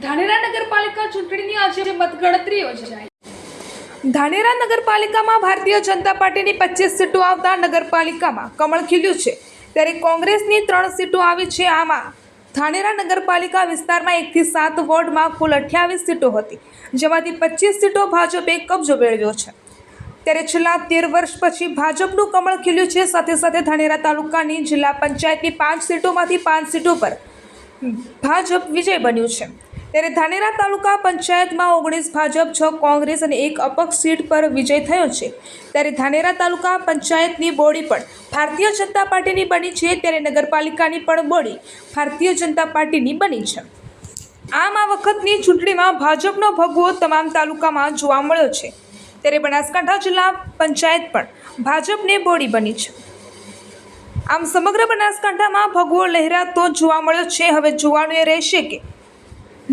ધાનેરા નગરપાલિકા ચૂંટણીની આજે મતગણતરી યોજાઈ। ધાનેરા નગરપાલિકામાં ભારતીય જનતા પાર્ટીની 25 સીટો આવતા નગરપાલિકામાં કમળ ખીલ્યું છે, ત્યારે કોંગ્રેસની 3 સીટો આવી છે। આમાં ધાનેરા નગરપાલિકા વિસ્તારમાં 1 થી 7 વોર્ડમાં કુલ 28 સીટો હતી, જેમાંથી 25 સીટો ભાજપે કબજો મેળવ્યો છે। ત્યારે છેલ્લા 13 વર્ષ પછી ભાજપનું કમળ ખીલ્યું છે। સાથે સાથે ધાનેરા તાલુકાની જિલ્લા પંચાયતની 5 સીટોમાંથી 5 સીટો પર ભાજપ વિજય બન્યું છે। ત્યારે ધાનેરા તાલુકા પંચાયતમાં 19 ભાજપ, 6 કોંગ્રેસ અને 1 અપક્ષ સીટ પર વિજય થયો છે। ત્યારે ધાનેરા તાલુકા પંચાયતની બોડી પણ ભારતીય જનતા પાર્ટીની બની છે, ત્યારે નગરપાલિકાની પણ બોડી ભારતીય જનતા પાર્ટીની બની છે। આમ આ વખતની ચૂંટણીમાં ભાજપનો ભગવો તમામ તાલુકામાં જોવા મળ્યો છે, ત્યારે બનાસકાંઠા જિલ્લા પંચાયત પણ ભાજપને બોડી બની છે। આમ સમગ્ર બનાસકાંઠામાં ભગવો લહેરાતો જોવા મળ્યો છે। હવે જોવાનું એ રહેશે કે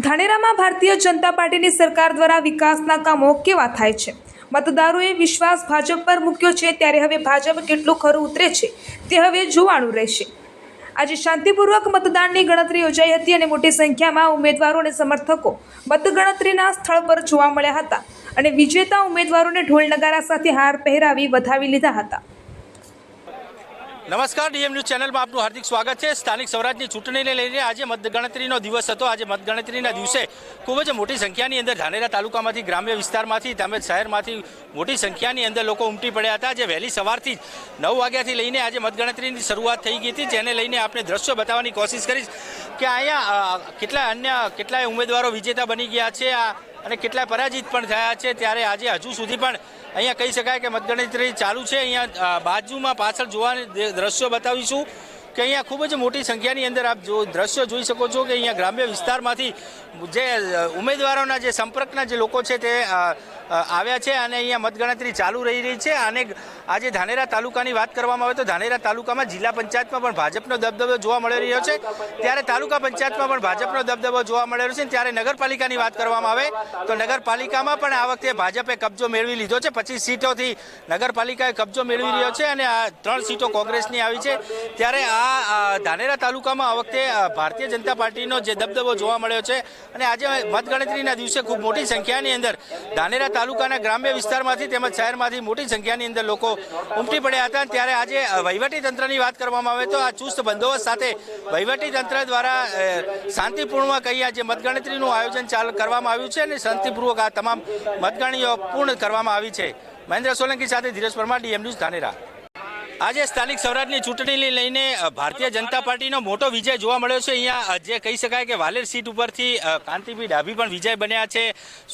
ધાનેરામાં ભારતીય જનતા પાર્ટીની સરકાર દ્વારા વિકાસના કામો કેવા થાય છે। મતદારોએ વિશ્વાસ ભાજપ પર મૂક્યો છે, ત્યારે હવે ભાજપ કેટલું ખરું ઉતરે છે તે હવે જોવાનું રહેશે। આજે શાંતિપૂર્વક મતદાનની ગણતરી યોજાઈ હતી અને મોટી સંખ્યામાં ઉમેદવારો અને સમર્થકો મતગણતરીના સ્થળ પર જોવા મળ્યા હતા અને વિજેતા ઉમેદવારોને ઢોલ નગારા સાથે હાર પહેરાવી વધાવી લીધા હતા। નમસ્કાર, ડીએમ ન્યૂઝ ચેનલમાં આપનું હાર્દિક સ્વાગત છે। સ્થાનિક સ્વરાજની ચૂંટણીને લઈને આજે મતગણતરીનો દિવસ હતો। આજે મતગણતરીના દિવસે ખૂબ જ મોટી સંખ્યાની અંદર ધાનેરા તાલુકામાંથી, ગ્રામ્ય વિસ્તારમાંથી તેમજ શહેરમાંથી મોટી સંખ્યાની અંદર લોકો ઉમટી પડ્યા હતા। જે વહેલી સવારથી 9 વાગ્યાથી લઈને આજે મતગણતરીની શરૂઆત થઈ ગઈ હતી, જેને લઈને આપણે દ્રશ્યો બતાવવાની કોશિશ કરીશ કે અહીંયા કેટલાય ઉમેદવારો વિજેતા બની ગયા છે અને કેટલાય પરાજિત પણ થયા છે। ત્યારે આજે હજુ સુધી પણ અહીંયા કહી શકાય કે મતગણતરી ચાલુ છે। અહીંયા બાજુમાં પાછળ જોવાની દ્રશ્યો બતાવીશું કે અહીંયા ખૂબ જ મોટી સંખ્યાની અંદર આપ દ્રશ્યો જોઈ શકો છો કે અહીંયા ગ્રામ્ય વિસ્તારમાંથી જે ઉમેદવારોના જે સંપર્કના જે લોકો છે તે આવ્યા છે અને અહીંયા મતગણતરી ચાલુ રહી છે। અને આજે ધાનેરા તાલુકાની વાત કરવામાં આવે તો ધાનેરા તાલુકામાં જિલ્લા પંચાયતમાં પણ ભાજપનો દબદબો જોવા મળી રહ્યો છે, ત્યારે તાલુકા પંચાયતમાં પણ ભાજપનો દબદબો જોવા મળી રહ્યો છે। ત્યારે નગરપાલિકાની વાત કરવામાં આવે તો નગરપાલિકામાં પણ આ વખતે ભાજપે કબજો મેળવી લીધો છે। 25 સીટોથી નગરપાલિકાએ કબજો મેળવી રહ્યો છે અને આ 3 સીટો કોંગ્રેસની આવી છે। ત્યારે આ ધાનેરા તાલુકામાં આ વખતે ભારતીય જનતા પાર્ટીનો જે દબદબો જોવા મળ્યો છે અને આજે મતગણતરીના દિવસે ખૂબ મોટી સંખ્યાની અંદર ધાનેરા તાલુકાના ગ્રામ્ય વિસ્તારમાંથી તેમજ શહેરમાંથી મોટી સંખ્યાની અંદર લોકો ઉમટી પડ્યા હતા। ત્યારે આજે વહીવટી તંત્રની વાત કરવામાં આવે તો આ ચુસ્ત બંદોબસ્ત સાથે વહીવટી તંત્ર દ્વારા શાંતિપૂર્વક અહીંયા જે મતગણતરીનું આયોજન કરવામાં આવ્યું છે અને શાંતિપૂર્વક આ તમામ મતગણતરીઓ પૂર્ણ કરવામાં આવી છે। મહેન્દ્ર સોલંકી સાથે ધીરજ પરમાર, ડીએમ ન્યૂઝ ધાનેરા। આજે સ્થાનિક સ્વરાજની ચૂંટણીને લઈને ભારતીય જનતા પાર્ટીનો મોટો વિજય જોવા મળ્યો છે। અહીંયા જે કહી શકાય કે વાલેર સીટ ઉપરથી કાંતિભાઈ ડાભી પણ વિજય બન્યા છે।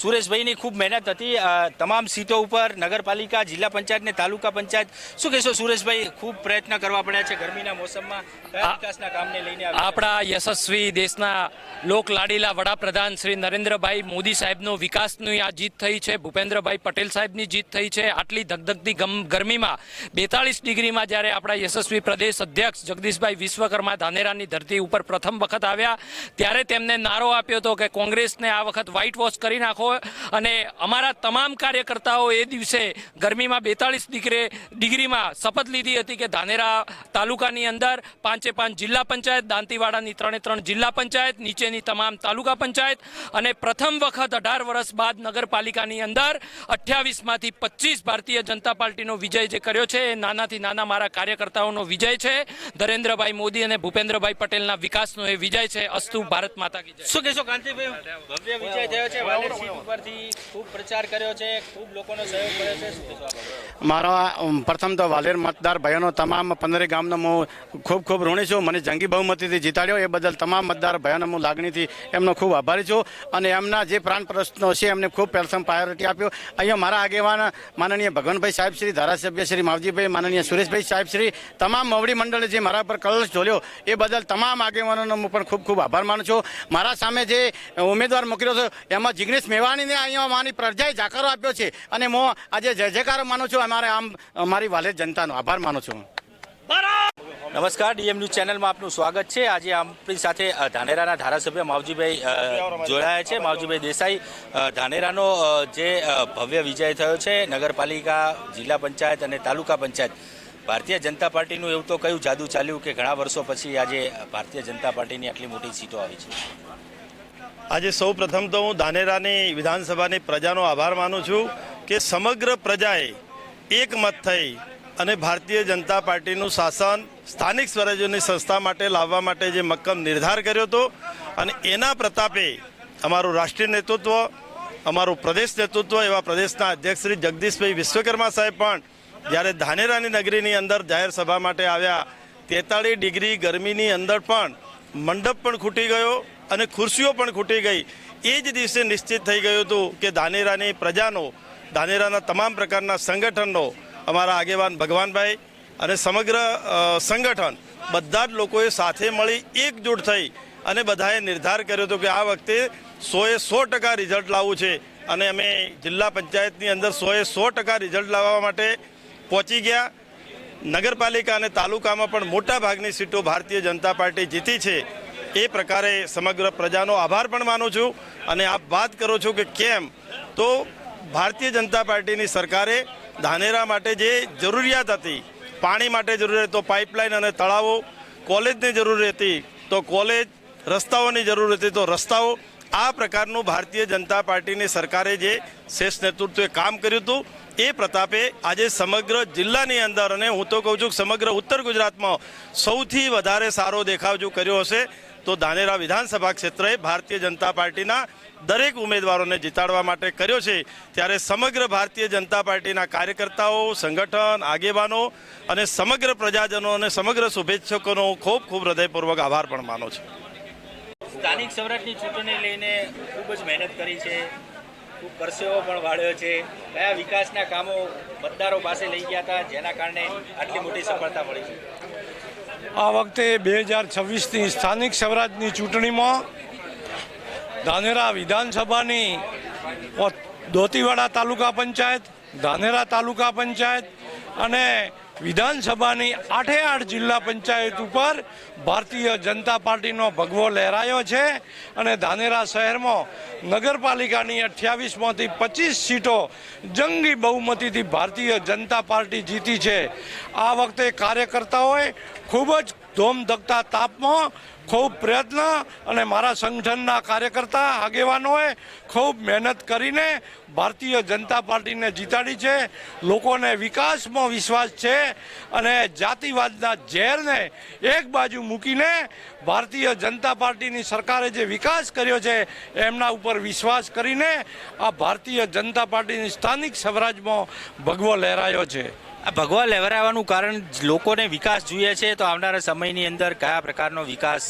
સુરેશભાઈની ખૂબ મહેનત હતી તમામ સીટો ઉપર, નગરપાલિકા, જિલ્લા પંચાયત ને તાલુકા પંચાયત। શું કહેશો સુરેશભાઈ, ખૂબ પ્રયત્ન કરવા પડ્યા છે ગરમીના મોસમમાં, કયા વિકાસના કામને લઈને? આપણા યશસ્વી દેશના લોકલાડીલા વડાપ્રધાન શ્રી નરેન્દ્રભાઈ મોદી સાહેબનો વિકાસની આ જીત થઈ છે, ભૂપેન્દ્રભાઈ પટેલ સાહેબની જીત થઈ છે। આટલી ધગધગતી ગરમીમાં 42 ડિગ્રી જ્યારે આપણા યશસ્વી પ્રદેશ અધ્યક્ષ જગદીશભાઈ વિશ્વકર્મા ધાનેરાની ધરતી ઉપર પ્રથમ વખત આવ્યા, ત્યારે તેમને નારો આપ્યો હતો કે કોંગ્રેસને આ વખત વ્હાઇટ વોશ કરી નાખો અને અમારા તમામ કાર્યકર્તાઓ એ દિવસે ગરમીમાં 42 ડિગ્રીમાં શપથ લીધી હતી કે ધાનેરા તાલુકાની અંદર 5 જિલ્લા પંચાયત, દાંતીવાડાની 3 જિલ્લા પંચાયત, નીચેની તમામ તાલુકા પંચાયત અને પ્રથમ વખત 18 વર્ષ બાદ નગરપાલિકાની અંદર 28માંથી 25 ભારતીય જનતા પાર્ટીનો વિજય જે કર્યો છે એ નાનાથી નાના મારા કાર્યકર્તાઓનો વિજય છે। નરેન્દ્રભાઈ મોદી અને ભૂપેન્દ્રભાઈ પટેલના વિકાસનો એ વિજય છે। અસ્તુ ભારત માતા કી જય। શું કહેશો કાંતિભાઈ, ભવ્ય વિજય થયો છે, વાલેર સીટ ઉપરથી ખૂબ પ્રચાર કર્યો છે, ખૂબ લોકોનો સહયોગ કર્યો છે, શું કહેશો? મારા પ્રથમ તો વાલેર મતદાર ભાઈઓનો તમામ 15 ગામનો હું ખૂબ ઋણી છું। મને જંગી બહુમતીથી જીતાડ્યો એ બદલ તમામ મતદાર ભાઈઓનો હું લાગણીથી એમનો ખૂબ આભારી છું અને એમના જે પ્રાણ પ્રશ્નો છે એમને ખૂબ પ્રથમ પ્રાયોરિટી આપ્યો। અહીંયા મારા આગેવાન માનનીય ભગવાનભાઈ સાહેબ શ્રી, ધારાસભ્ય શ્રી માવજીભાઈ, માનનીય સુરેશભાઈ સાહેબ શ્રી, તમામ મવડી મંડળે જે મારા પર કલશ ઝોલ્યો એ બદલ તમામ આગેવાનોનો હું પણ ખૂબ આભાર માનું છું। મારા સામે જે ઉમેદવાર મોકલ્યો છે એમાં જિગ્નેશ મેવાણીને અહીંયા મારી પ્રજાએ જાકારો આપ્યો છે અને હું આજે જય જયકાર માનું છું। મારી વાલેર જનતાનો આભાર માનું છું। નમસ્કાર, ડીએમ ન્યૂઝ ચેનલમાં આપનું સ્વાગત છે। આજે આપણી સાથે ધાનેરાના ધારાસભ્ય માવજીભાઈ જોડાયા છે। માવજીભાઈ દેસાઈ, ધાનેરાનો જે ભવ્ય વિજય થયો છે નગરપાલિકા, જિલ્લા પંચાયત અને તાલુકા પંચાયત, ભારતીય જનતા પાર્ટીનું એવું તો કયું જાદુ ચાલ્યું કે ઘણા વર્ષો પછી આજે ભારતીય જનતા પાર્ટીની આટલી મોટી સીટો આવી છે? આજે સૌ પ્રથમ તો હું ધાનેરાની વિધાનસભાની પ્રજાનો આભાર માનું છું કે સમગ્ર પ્રજાએ એકમત થઈ અને ભારતીય જનતા પાર્ટીનું શાસન સ્થાનિક સ્વરાજ્યની સંસ્થા માટે લાવવા માટે જે મક્કમ નિર્ધાર કર્યો હતો અને એના પ્રતાપે અમારું રાષ્ટ્રીય નેતૃત્વ, અમારું પ્રદેશ નેતૃત્વ એવા પ્રદેશના અધ્યક્ષ શ્રી જગદીશભાઈ વિશ્વકર્મા સાહેબ પણ જ્યારે ધાનેરાની નગરીની અંદર જાહેર સભા માટે આવ્યા, 43 ડિગ્રી ગરમીની અંદર પણ મંડપ પણ ખૂટી ગયો અને ખુરશીઓ પણ ખૂટી ગઈ. એ જ દિવસે નિશ્ચિત થઈ ગયું હતું કે ધાનેરાની પ્રજાનો, ધાનેરાના તમામ પ્રકારના સંગઠનનો, અમારા આગેવાન ભગવાનભાઈ અને સમગ્ર સંગઠન બધા જ લોકોએ સાથે મળી એકજૂટ થઈ અને બધાએ નિર્ધાર કર્યો હતો કે આ વખતે 100% રિઝલ્ટ લાવવું છે. અને અમે જિલ્લા પંચાયતની અંદર 100% રિઝલ્ટ લાવવા માટે પહોંચી ગયા. નગરપાલિકા અને તાલુકામાં પણ મોટા ભાગની સીટો ભારતીય જનતા પાર્ટી જીતી છે. એ પ્રકારે સમગ્ર પ્રજાનો આભાર પણ માનું છું. અને આપ વાત કરો છો કે કેમ, તો ભારતીય જનતા પાર્ટીની સરકારે ધાનેરા માટે જે જરૂરિયાત હતી, પાણી માટે જરૂરિયાત તો પાઇપલાઇન અને તળાવો, કોલેજની જરૂર હતી તો કોલેજ, રસ્તાઓની જરૂર હતી તો રસ્તાઓ, આ પ્રકારનું ભારતીય જનતા પાર્ટીની સરકારે જે શેષ નેતૃત્વે કામ કર્યું હતું એ પ્રતાપે આજે સમગ્ર જિલ્લાની અંદર, અને હું તો કહું છું સમગ્ર ઉત્તર ગુજરાતમાં સૌથી વધારે સારો દેખાવ જો કર્યો હશે તો ધાનેરા વિધાનસભા ક્ષેત્રે ભારતીય જનતા પાર્ટીના દરેક ઉમેદવારોને જીતાડવા માટે કર્યો છે. ત્યારે સમગ્ર ભારતીય જનતા પાર્ટીના કાર્યકર્તાઓ, સંગઠન, આગેવાનો અને સમગ્ર પ્રજાજનો અને સમગ્ર શુભેચ્છકોનો ખૂબ ખૂબ હૃદયપૂર્વક આભાર પણ માનો છું. સ્થાનિક સ્વરાજની ચૂંટણી લઈને ખૂબ જ મહેનત કરી છે, ખૂબ પરસેવો પણ વાળ્યો છે. કયા વિકાસના કામો મતદારો પાસે લઈ ગયા હતા જેના કારણે આટલી મોટી સફળતા મળી છે? આ વખતે 2026ની સ્થાનિક સ્વરાજની ચૂંટણીમાં ધાનેરા વિધાનસભાની દોતીવાડા તાલુકા પંચાયત, ધાનેરા તાલુકા પંચાયત અને વિધાનસભાની 8 જિલ્લા પંચાયત ઉપર ભારતીય જનતા પાર્ટીનો ભગવો લહેરાયો છે. અને ધાનેરા શહેરમાં નગરપાલિકાની 28માંથી 25 સીટો જંગી બહુમતીથી ભારતીય જનતા પાર્ટી જીતી છે. આ વખતે કાર્યકર્તાઓએ ખૂબ જ ધોમધકતા તાપમાં ખૂબ પ્રયત્ન અને મારા સંગઠનના કાર્યકર્તા આગેવાનોએ ખૂબ મહેનત કરીને ભારતીય જનતા પાર્ટીને જીતાડી છે. લોકોને વિકાસમાં વિશ્વાસ છે અને જાતિવાદના ઝેરને એક બાજુ મૂકીને ભારતીય જનતા પાર્ટીની સરકારે જે વિકાસ કર્યો છે એમના ઉપર વિશ્વાસ કરીને આ ભારતીય જનતા પાર્ટીની સ્થાનિક સ્વરાજમાં ભગવો લહેરાયો છે. આ ભગવા લહેરાવાનું કારણ લોકોને વિકાસ જોઈએ છે, તો આવનારા સમયની અંદર કયા પ્રકારનો વિકાસ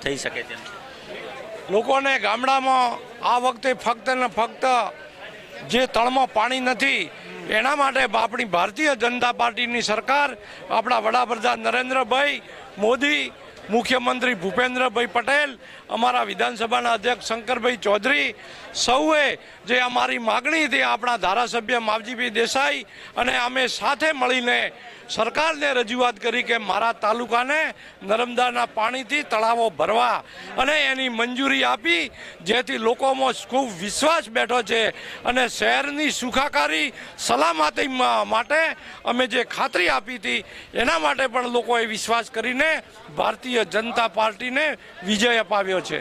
થઈ શકે તેમ? લોકોને ગામડામાં આ વખતે ફક્ત ને ફક્ત જે તળમાં પાણી નથી એના માટે આપણી ભારતીય જનતા પાર્ટીની સરકાર, આપણા વડાપ્રધાન નરેન્દ્રભાઈ મોદી, મુખ્યમંત્રી ભૂપેન્દ્રભાઈ પટેલ, અમારા વિધાનસભાના અધ્યક્ષ શંકરભાઈ ચૌધરી, સૌએ જે અમારી માગણી હતી, આપણા ધારાસભ્ય માવજીભાઈ દેસાઈ અને અમે સાથે મળીને સરકારને રજૂઆત કરી કે મારા તાલુકાને નર્મદાના પાણીથી તળાવો ભરવા અને એની મંજૂરી આપી, જેથી લોકોમાં ખૂબ વિશ્વાસ બેઠો છે. અને શહેરની સુખાકારી સલામતી માટે અમે જે ખાતરી આપી હતી એના માટે પણ લોકોએ વિશ્વાસ કરીને ભારતીય જનતા પાર્ટીને વિજય અપાવ્યો છે.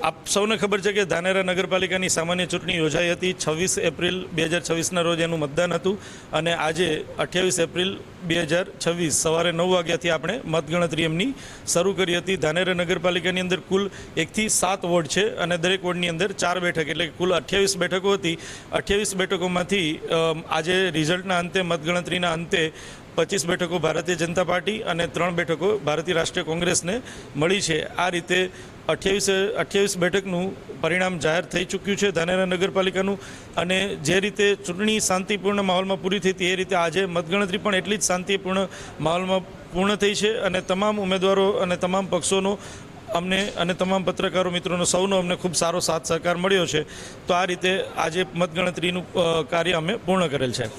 આપ સૌને ખબર છે કે ધાનેરા નગરપાલિકાની સામાન્ય ચૂંટણી યોજાઈ હતી 26 એપ્રિલ 2026ના રોજ એનું મતદાન હતું. અને આજે 28 એપ્રિલ 2026 સવારે 9 વાગ્યાથી આપણે મતગણતરી એમની શરૂ કરી હતી. ધાનેરા નગરપાલિકાની અંદર કુલ 1 થી 7 વોર્ડ છે અને દરેક વોર્ડની અંદર 4 બેઠક, એટલે કુલ 28 બેઠકો હતી. 28 બેઠકોમાંથી આજે રિઝલ્ટના અંતે, મતગણતરીના અંતે 25 બેઠકો ભારતીય જનતા પાર્ટી અને 3 બેઠકો ભારતીય રાષ્ટ્રીય કોંગ્રેસને મળી છે. આ રીતે 28 બેઠકનું પરિણામ જાહેર થઈ ચૂક્યું છે ધાનેરા નગરપાલિકાનું. અને જે રીતે ચૂંટણી શાંતિપૂર્ણ માહોલમાં પૂરી થઈ હતી એ રીતે આજે મતગણતરી પણ એટલી જ શાંતિપૂર્ણ માહોલમાં પૂર્ણ થઈ છે. અને તમામ ઉમેદવારો અને તમામ પક્ષોનો અમને અને તમામ પત્રકારો મિત્રોનો સૌનો અમને ખૂબ સારો સાથ સહકાર મળ્યો છે. તો આ રીતે આજે મતગણતરીનું કાર્ય અમે પૂર્ણ કરેલ છે.